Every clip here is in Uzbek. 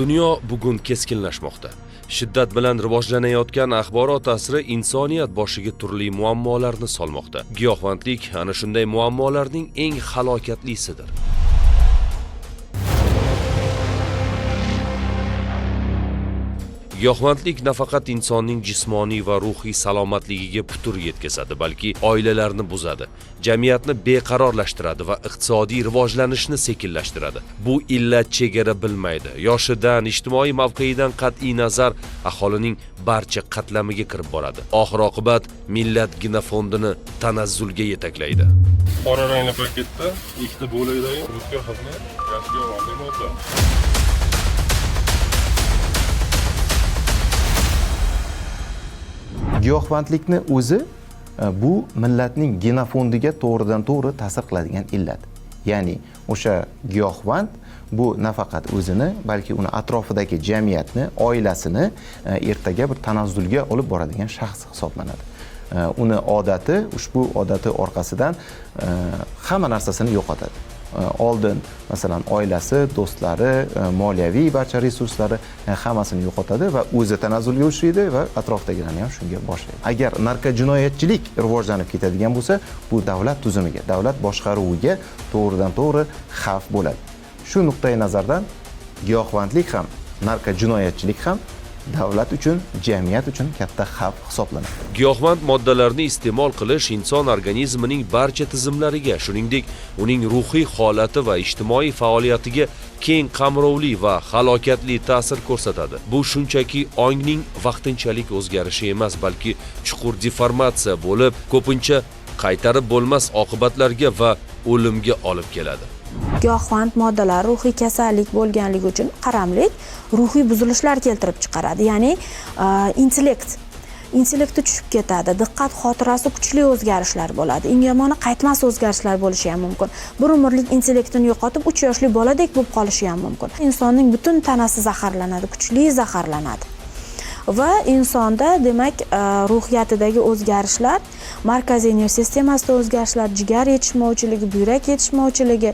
Dunyo bugun keskinlashmoqda. Shiddat bilan rivojlanayotgan axborot asri insoniyat boshiga turli muammolarni solmoqda. Giyohvandlik ana shunday muammolarning eng halokatlisidir. Giyohvandlik nafaqat insonning jismoniy va ruhiy salomatligiga putur yetkazadi, balki oilalarni buzadi, jamiyatni beqarorlashtiradi va iqtisodiy rivojlanishni sekinlashtiradi. Bu illat chegara bilmaydi. Yoshidan, ijtimoiy mavqeidan qat'iy nazar aholining barcha qatlamiga kirib boradi. Oxir-oqibat millat genofondini tanazzulga yetaklaydi. Qora rangli paketda ikkita bo'lakdagi ruchka xizmi gazga olmoqda. Giyohvandlikni o'zi bu millatning genofondiga to'g'ridan-to'g'ri ta'sir qiladigan illat. Ya'ni o'sha giyohvand bu nafaqat o'zini, balki uni atrofidagi jamiyatni, oilasini ertaga bir tanazzulga olib boradigan shaxs hisoblanadi. Uni odati, ushbu odati orqasidan hamma narsasini yo'qotadi. Oldin masalan oilasi, do'stlari, moliyaviy barcha resurslari hammasini yo'qotadi va o'zi tanazzulga uchraydi va atrofdagilarni ham shunga boshlaydi. Agar narkojinoyatchilik rivojlanib ketadigan bo'lsa, bu davlat tuzimiga, davlat boshqaruviga to'g'ridan-to'g'ri xavf bo'ladi. Shu nuqtai nazardan giyohvandlik ham, narkojinoyatchilik ham davlat uchun, jamiyat uchun katta xavf hisoblanadi. Giyohvand moddalarni iste'mol qilish inson organizmining barcha tizimlariga, shuningdek, uning ruhiy holati va ijtimoiy faoliyatiga keng qamrovli va halokatli ta'sir ko'rsatadi. Bu shunchaki ongning vaqtinchalik o'zgarishi emas, balki chuqur deformatsiya bo'lib, ko'pincha qaytarib bo'lmas oqibatlarga va o'limga olib keladi. Giyohvand moddalar ruhiy kasallik bo'lganligi uchun qaramlik ruhiy buzilishlar keltirib chiqaradi. Ya'ni intellekti tushib ketadi, diqqat xotirasi kuchli o'zgarishlar bo'ladi. Eng yomoni qaytmas o'zgarishlar bo'lishi ham mumkin. Bir umrlik intellektini yo'qotib 3 yoshli boladek bo'lib qolishi ham mumkin. Insonning butun tanasi zaharlanadi, kuchli zaharlanadi. Va insonda demak ruhiyatidagi o'zgarishlar, markaziy nerv sistemasida o'zgarishlar, jigar yetishmovchiligi, buyrak yetishmovchiligi,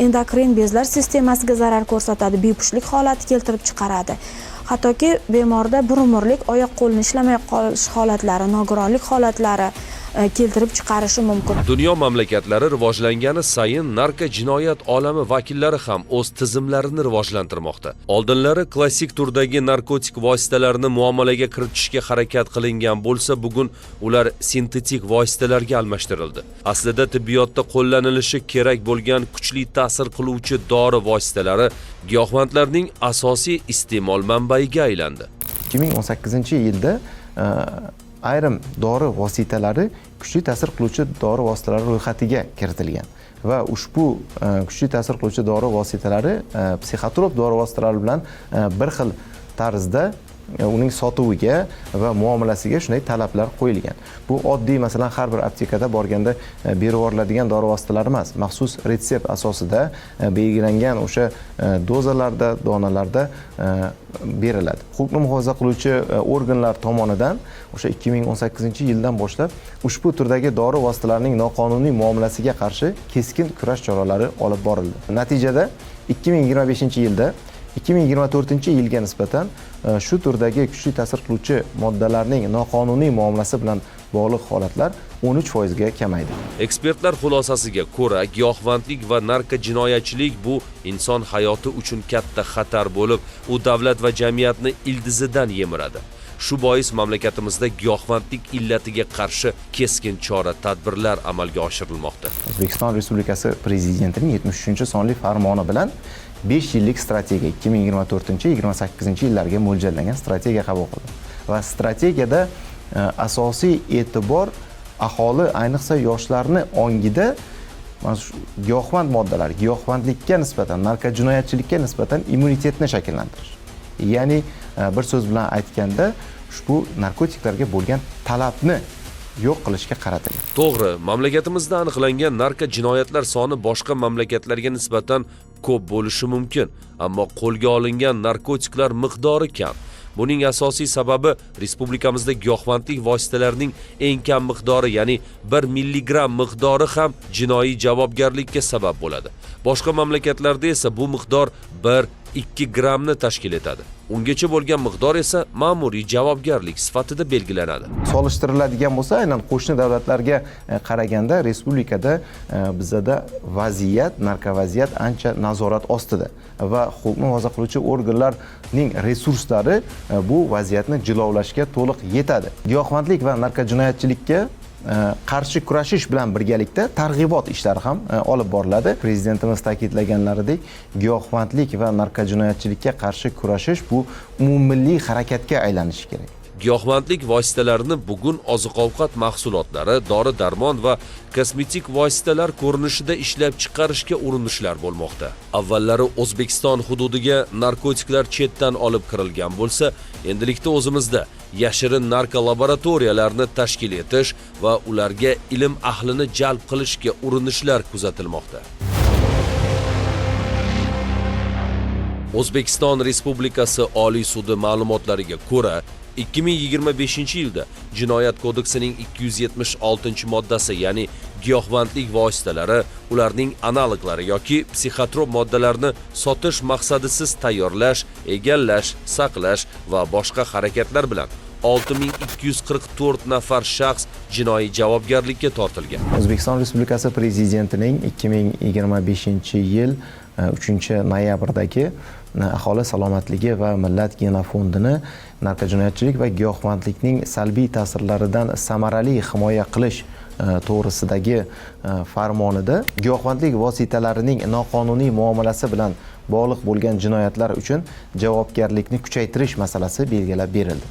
endokrin bezlar sistemasiga zarar ko'rsatadi, bepushtlik holati keltirib chiqaradi. Hattoki bemorda bir umrlik oyoq qo'lni ishlamay qolish holatlari, nogironlik holatlari keltirib chiqarishi mumkin. Dunyo mamlakatlari rivojlangani sayin narko-jinoyat olami vakillari ham o'z tizimlarini rivojlantirmoqda. Oldinlari klassik turdagi narkotik vositalarni muomalaga kiritishga harakat qilingan bo'lsa, bugun ular sintetik vositalarga almashtirildi. Aslida tibbiyotda qo'llanilishi kerak bo'lgan kuchli ta'sir qiluvchi dori vositalari giyohvandlarning asosiy iste'mol manbaiga aylandi. 2018-yilda ayrim dori vositalari kuchli ta'sir qiluvchi dori vositalari ro'yxatiga kiritilgan va ushbu kuchli ta'sir qiluvchi dori vositalari psixotrop dori vositalari bilan bir xil tarzda uning sotuviga va muomalasiga shunday talablar qo'yilgan. Bu oddiy masalan har bir aptekada borganda berib yuboriladigan dori vositalari emas, maxsus retsept asosida belgilangan o'sha dozalarda, donalarda beriladi. Huquqni muhofaza qiluvchi organlar tomonidan o'sha 2018-yildan boshlab ushbu turdagi dori vositalarining noqonuniy muomalasiga qarshi keskin kurash choralari olib borildi. Natijada 2025-yilda 2024-yilga nisbatan shu turdagi kuchli ta'sir qiluvchi moddalarning noqonuniy muomalasi bilan bog'liq holatlar 13% ga kamaydi. Ekspertlar xulosasiga ko'ra, giyohvandlik va narko-jinoyatchilik bu inson hayoti uchun katta xatar bo'lib, u davlat va jamiyatni ildizidan yemiradi. Shu bois mamlakatimizda giyohvandlik illatiga qarshi keskin chora-tadbirlar amalga oshirilmoqda. O'zbekiston Respublikasi Prezidentining 73-sonli farmoni bilan 5 yillik strategiya 2024-28-yillarga mo'ljallangan strategiya qabul qildi. Va strategiyada asosiy e'tibor aholi, ayniqsa yoshlarni ongida giyohvand moddalar, giyohvandlikka nisbatan, narkojinoyatchilikka nisbatan immunitetni shakllantirish. Ya'ni bir so'z bilan aytganda, ushbu narkotiklarga bo'lgan talabni yo'q qilishga qaratilgan. To'g'ri, mamlakatimizda aniqlangan narko-jinoyatlar soni boshqa mamlakatlarga nisbatan ko'p bo'lishi mumkin, ammo qo'lga olingan narkotiklar miqdori kam. Buning asosiy sababi respublikamizda giyohvandlik vositalarining eng kam miqdori, ya'ni 1 milligram miqdori ham jinoiy javobgarlikka sabab bo'ladi. Boshqa mamlakatlarda esa bu miqdor 2 grammni tashkil etadi. Ungacha bo'lgan miqdor esa ma'muriy javobgarlik sifatida belgilanadi. Solishtiriladigan bo'lsa, aynan qo'shni davlatlarga qaraganda respublikada bizada vaziyat, narkovaziyat ancha nazorat ostida va huquqni himoya qiluvchi organlarning resurslari bu vaziyatni jilovlashga to'liq yetadi. Giyohvandlik va narkojinoyatchilikka qarshi kurashish bilan birgalikda targ'ibot ishlari ham olib boriladi. Prezidentimiz ta'kidlaganlaridek, giyohvandlik va narkojinoyatchilikka qarshi kurashish bu umummilliy harakatga aylanishi kerak. Giyohvandlik vositalarini bugun oziq-ovqat mahsulotlari, dori-darmon va kosmetik vositalar ko'rinishida ishlab chiqarishga urinishlar bo'lmoqda. Avvallari O'zbekiston hududiga narkotiklar chetdan olib kirilgan bo'lsa, endilikda o'zimizda yashirin narkolaboratoriyalarni tashkil etish va ularga ilm ahlini jalb qilishga urinishlar kuzatilmoqda. O'zbekiston Respublikasi Oliy sudi ma'lumotlariga ko'ra, 2025-yilda Jinoyat kodeksining 276-moddasi, ya'ni giyohvandlik vositalari, ularning analoglari yoki psixotrop moddalarni sotish maqsadisiz tayyorlash, egallash, saqlash va boshqa harakatlar bilan 6244 nafar shaxs jinoiy javobgarlikka tortilgan. O'zbekiston Respublikasi Prezidentining 2025-yil 3-noyabrdagi aholi salomatligi va millat genofondini narkojinoyatchilik va giyohvandlikning salbiy ta'sirlaridan samarali himoya qilish to'g'risidagi farmonida giyohvandlik vositalarining noqonuniy muomalasi bilan bog'liq bo'lgan jinoyatlar uchun javobgarlikni kuchaytirish masalasi belgilab berildi.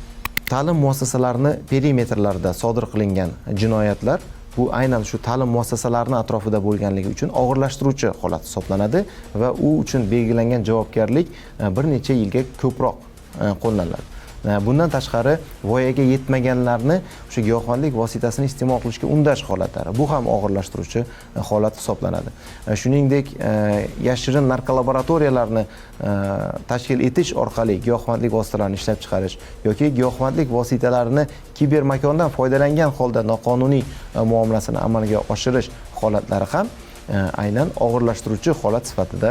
Ta'lim muassasalarini perimetrlarida sodir qilingan jinoyatlar bu aynan shu ta'lim muassasalarini atrofida bo'lganligi uchun og'irlashtiruvchi holat hisoblanadi va u uchun belgilangan javobgarlik bir necha yilga ko'proq qo'llaniladi. Bundan tashqari voyaga yetmaganlarni o'sha giyohvandlik vositasini iste'mol qilishga undash holatlari bu ham og'irlashtiruvchi holat hisoblanadi. Shuningdek, yashirin narkolaboratoriyalarni tashkil etish orqali giyohvandlik vositalarini ishlab chiqarish yoki giyohvandlik vositalarini kibermakondan foydalangan holda noqonuniy muomalasini amalga oshirish holatlari ham aynan og'irlashtiruvchi holat sifatida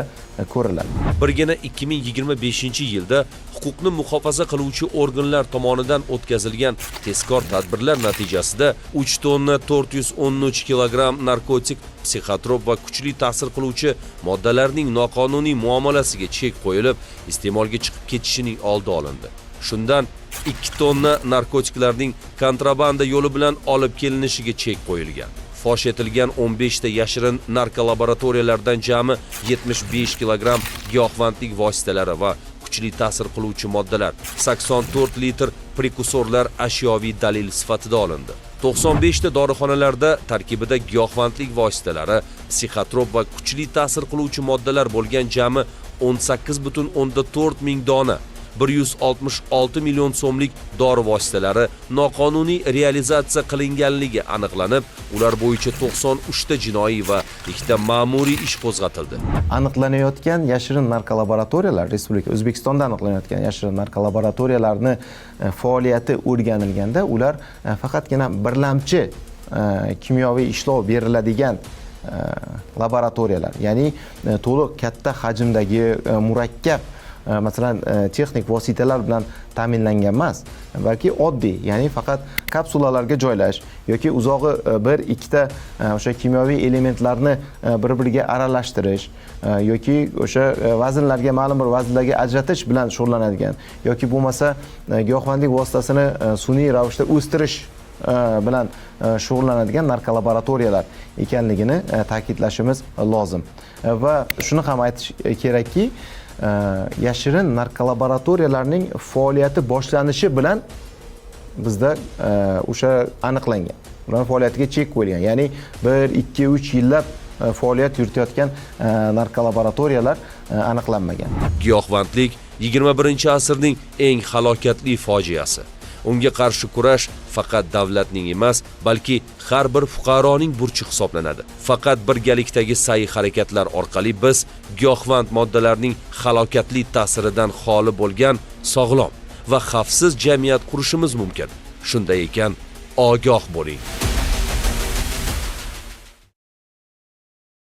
ko'riladi. Birgina 2025-yilda huquqni muhofaza qiluvchi organlar tomonidan o'tkazilgan tezkor tadbirlar natijasida 3 tonna 413 kilogramm narkotik, psixotrop va kuchli ta'sir qiluvchi moddalarning noqonuniy muomalasiga chek qo'yilib, iste'molga chiqib ketishining oldi olindi. Shundan 2 tonna narkotiklarning kontrabanda yo'li bilan olib kelinishiga chek qo'yilgan. Fosh etilgan 15 ta yashirin narkolaboratoriyalardan jami 75 kilogramm giyohvandlik vositalari va kuchli ta'sir qiluvchi moddalar, 84 litr prekursorlar ashyoviy dalil sifatida olindi. 95 ta dorixonalarda tarkibida giyohvandlik vositalari, psixotrop va kuchli ta'sir qiluvchi moddalar bo'lgan jami 18,4 ming dona 166 million so'mlik dori vositalari noqonuniy realizatsiya qilinganligi aniqlanib, ular bo'yicha 93 ta jinoiy va 2 ta ma'muriy ish qo'zg'atildi. Aniqlanayotgan yashirin narkolaboratoriyalar, Respublika O'zbekistonda aniqlanayotgan yashirin narkolaboratoriyalarning faoliyati o'rganilganda, ular faqatgina birlamchi kimyoviy ishlov beriladigan laboratoriyalar, ya'ni to'liq katta hajmdagi murakkab masalan texnik vositalar bilan ta'minlangan emas, balki oddiy, ya'ni faqat kapsulalarga joylash yoki uzog'i 1-2 ta o'sha kimyoviy elementlarni bir-biriga aralashtirish yoki o'sha vaznlarga ma'lum bir vaznlarga ajratish bilan shug'ullanadigan yoki bo'lmasa giyohvandlik vositasini sun'iy ravishda o'stirish bilan shug'ullanadigan narkolaboratoriyalar ekanligini ta'kidlashimiz lozim. Va shuni ham aytish kerakki, yashirin narkolaboratoriyalarning faoliyati boshlanishi bilan bizda o'sha aniqlangan. Ularning faoliyatiga chek qo'yilgan. Ya'ni 1-2-3 yillab faoliyat yuritayotgan narkolaboratoriyalar aniqlanmagan. Giyohvandlik 21-asrning eng halokatli fojiasi. Unga qarshi kurash faqat davlatning emas, balki har bir fuqaroning burchi hisoblanadi. Faqat birgalikdagi sa'y harakatlar orqali biz giyohvand moddalarning halokatli ta'siridan xoli bo'lgan sog'lom va xavfsiz jamiyat qurishimiz mumkin. Shunday ekan, ogoh bo'ling.